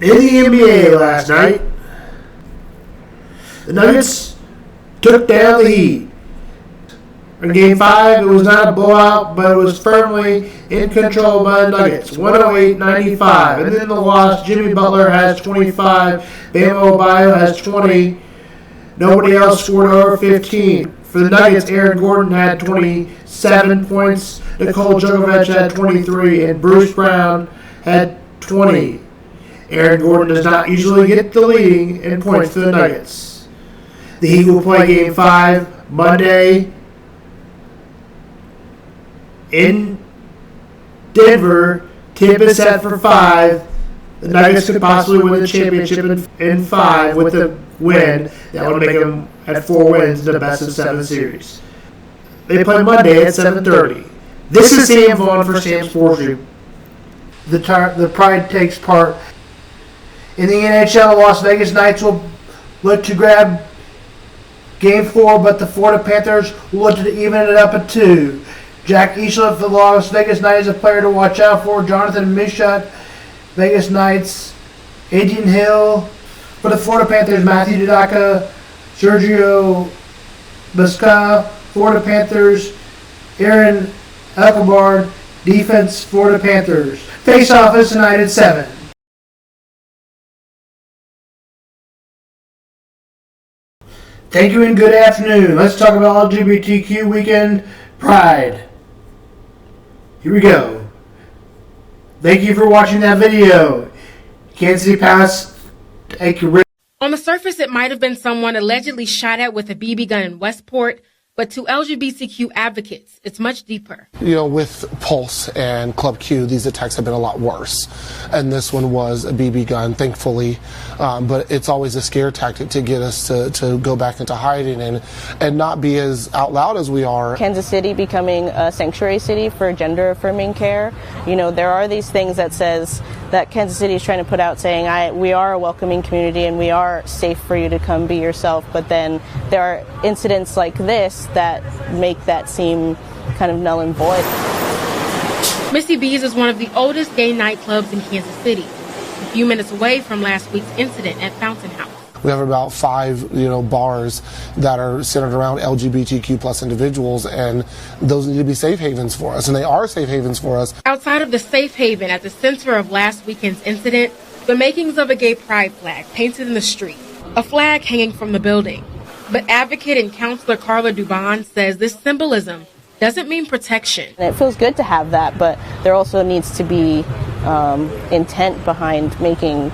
In the NBA last night, the Nuggets took down the Heat. In Game 5, it was not a blowout, but it was firmly in control by the Nuggets, 108-95. And then the loss, Jimmy Butler has 25, Bam Adebayo has 20. Nobody else scored over 15. For the Nuggets, Aaron Gordon had 27 points, Nikola Jokic had 23, and Bruce Brown had 20. Aaron Gordon does not usually get the leading in points for the Nuggets. The Heat will play Game 5 Monday in Denver. Tip is set for 5. The Nuggets could possibly win the championship in 5 with a win. That would make them at 4 wins in the best of 7 series. They play Monday at 7:30. This is Sam Vaughn for Sam Sports Group. The Pride takes part in the NHL. Las Vegas Knights will look to grab Game 4, but the Florida Panthers will look to even it up at 2. Jack Easlett for the Las Vegas Knights is a player to watch out for. Jonathan Mischat, Vegas Knights. Adrian Hill for the Florida Panthers. Matthew Dudaka, Sergio Basca, Florida Panthers. Aaron Elkabard, defense, Florida Panthers. Face-off is tonight at 7. Thank you and good afternoon. Let's talk about LGBTQ weekend Pride. Here we go. Thank you for watching that video. Kansas City passed a career. On the surface, it might have been someone allegedly shot at with a BB gun in Westport, but to LGBTQ advocates, it's much deeper. You know, with Pulse and Club Q, these attacks have been a lot worse. And this one was a BB gun, thankfully. But it's always a scare tactic to get us to go back into hiding and not be as out loud as we are. Kansas City becoming a sanctuary city for gender affirming care. You know, there are these things that says that Kansas City is trying to put out saying we are a welcoming community and we are safe for you to come be yourself. But then there are incidents like this that make that seem kind of null and void. Missy B's is one of the oldest gay nightclubs in Kansas City, a few minutes away from last week's incident at Fountain House. We have about 5, bars that are centered around LGBTQ plus individuals, and those need to be safe havens for us, and they are safe havens for us. Outside of the safe haven at the center of last weekend's incident, the makings of a gay pride flag painted in the street, a flag hanging from the building. But advocate and counselor Carla Dubon says this symbolism doesn't mean protection. And it feels good to have that, but there also needs to be intent behind making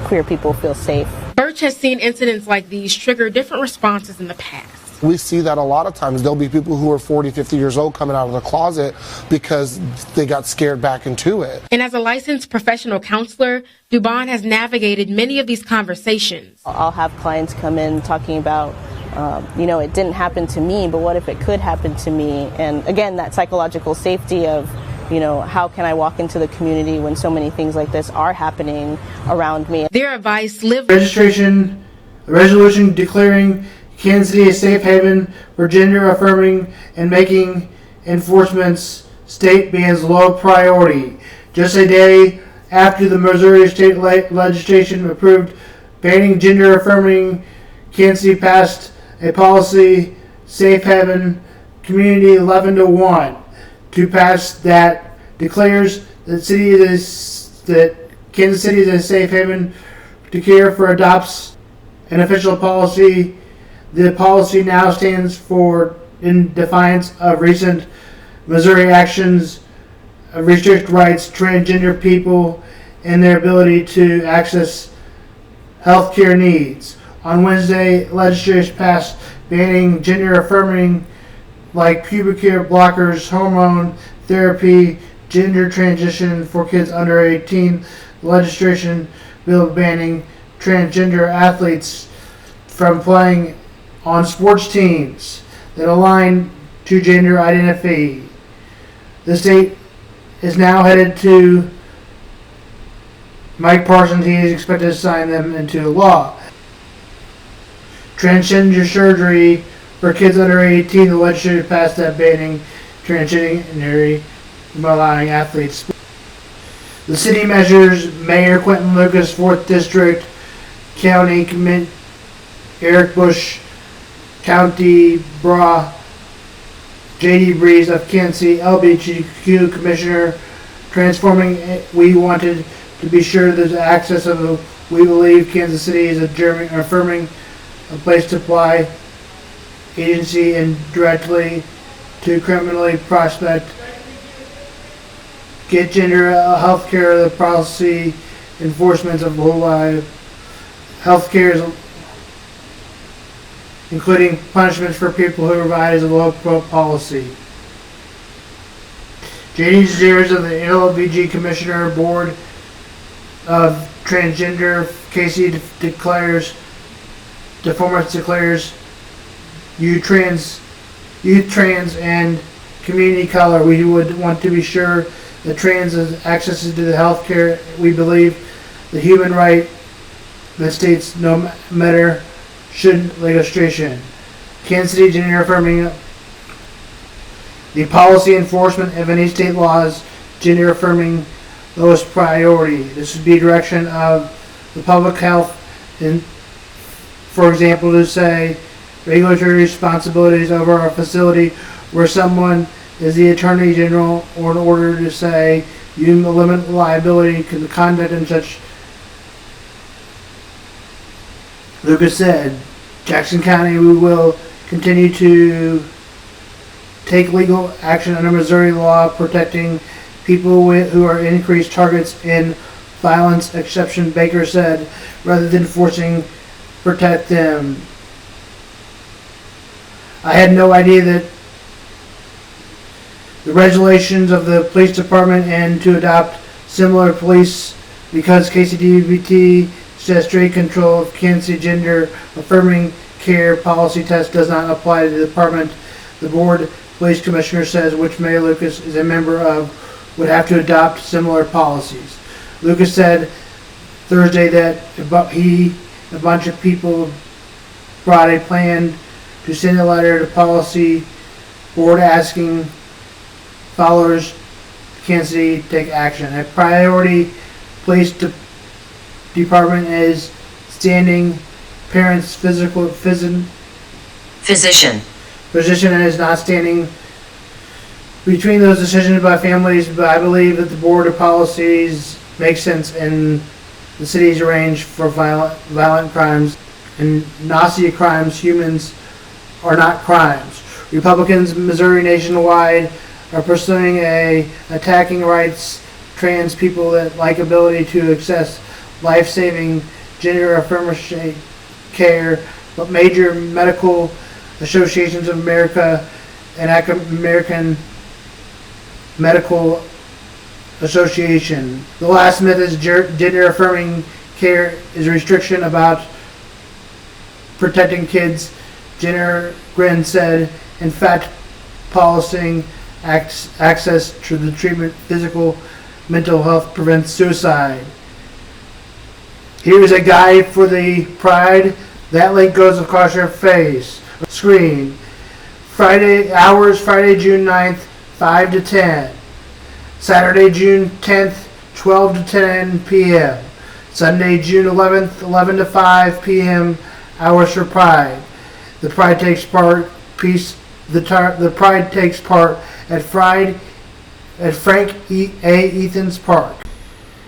queer people feel safe. Birch has seen incidents like these trigger different responses in the past. We see that a lot of times. There'll be people who are 40, 50 years old coming out of the closet because they got scared back into it. And as a licensed professional counselor, Dubon has navigated many of these conversations. I'll have clients come in talking about, it didn't happen to me, but what if it could happen to me? And again, that psychological safety of, how can I walk into the community when so many things like this are happening around me? Their advice: resolution declaring Kansas City a safe haven for gender affirming and making enforcement's state be as low priority. Just a day after the Missouri state legislation approved banning gender affirming, Kansas City passed a policy, safe haven community 11-1. To pass that declares that Kansas City is a safe haven to care for, adopts an official policy. The policy now stands for, in defiance of recent Missouri actions, restrict rights transgender people and their ability to access health care needs. On Wednesday, legislators passed banning gender affirming like pubic hair blockers, hormone therapy, gender transition for kids under 18. The legislation bill banning transgender athletes from playing on sports teams that align to gender identity. The state is now headed to Mike Parsons. He is expected to sign them into law. Transgender surgery for kids under 18, the legislature passed that banning transgender allowing athletes. The city measures Mayor Quentin Lucas, 4th District, County Commit Eric Bush, County Bra, J.D. Breeze of Kansas City, LGBTQ Commissioner, transforming it. We wanted to be sure there's access of the, we believe Kansas City is affirming a place to apply agency and directly to criminally prospect, get gender health care, the policy enforcement of whole life, health care, including punishments for people who provide as a local policy. J.D. Zeers of the LBG Commissioner Board of Transgender, Casey declares, Deformance declares, youth trans, and community color. We would want to be sure that trans has access to the health care. We believe the human right that states no matter should legislation. Kansas City gender affirming the policy enforcement of any state laws, gender affirming lowest priority. This would be direction of the public health, and for example, to say regulatory responsibilities over our facility where someone is the Attorney General, or in order to say you limit liability to the conduct and such. Lucas said, Jackson County, we will continue to take legal action under Missouri law protecting people who are increased targets in violence exception, Baker said, rather than forcing protect them. I had no idea that the regulations of the police department and to adopt similar police because KCDBT says straight control of Kansas City gender affirming care policy test does not apply to the department. The board police commissioner says, which Mayor Lucas is a member of, would have to adopt similar policies. Lucas said Thursday that a bunch of people brought a plan to send a letter to policy board asking followers Kansas City take action. A priority police department is standing parents physician and is not standing between those decisions by families, but I believe that the board of policies makes sense in the city's range for violent crimes and Nazi crimes. Humans are not crimes. Republicans in Missouri nationwide are pursuing attacking rights trans people that like ability to access life-saving gender affirmation care, but major medical associations of America and American Medical Association. The last myth is gender affirming care is a restriction about protecting kids. Jenner Grin said, in fact, policing access to the treatment, physical, mental health prevents suicide. Here is a guide for the Pride. That link goes across your screen. Friday, June 9th, 5 to 10. Saturday, June 10th, 12 to 10 p.m. Sunday, June 11th, 11 to 5 p.m. Hours for Pride. The Pride takes part at Frank A. Ethan's Park.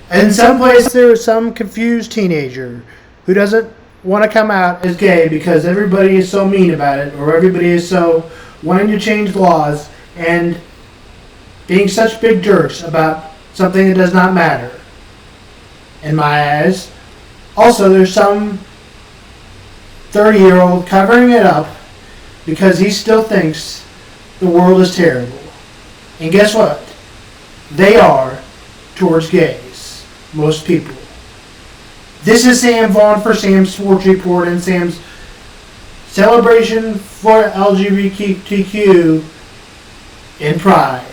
And in some place there is some confused teenager who doesn't want to come out as gay because everybody is so mean about it, or everybody is so wanting to change laws and being such big jerks about something that does not matter. In my eyes. Also, there's some 30-year-old covering it up because he still thinks the world is terrible. And guess what? They are towards gays. Most people. This is Sam Vaughn for Sam's Sports Report and Sam's celebration for LGBTQ in Pride.